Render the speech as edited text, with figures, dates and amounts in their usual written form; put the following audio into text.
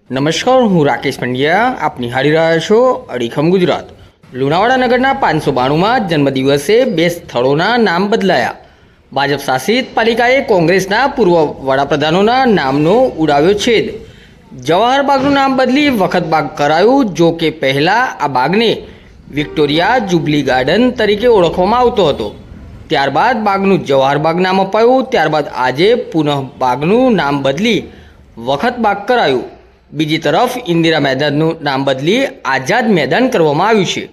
નમસ્કાર, હું રાકેશ પંડ્યા. આપ નિહાળી રહ્યા છો અડીખમ ગુજરાત. લુણાવાડા નગરના 592માં જન્મદિવસે 2 સ્થળોના નામ બદલાયા. ભાજપ શાસિત પાલિકાએ કોંગ્રેસના પૂર્વ વડાપ્રધાનોના નામનો ઉડાવ્યો છેદ. જવાહર બાગનું નામ બદલી વખત બાગ કરાયું. જો કે પહેલાં આ બાગને વિક્ટોરિયા જુબલી ગાર્ડન તરીકે ઓળખવામાં આવતો હતો. ત્યારબાદ બાગનું જવાહર બાગ નામ અપાયું. ત્યારબાદ આજે પુનઃ બાગનું નામ બદલી વખત બાગ કરાયું. બીજી તરફ ઇન્દિરા મેદાનનું નામ બદલી આઝાદ મેદાન કરવામાં આવ્યું છે.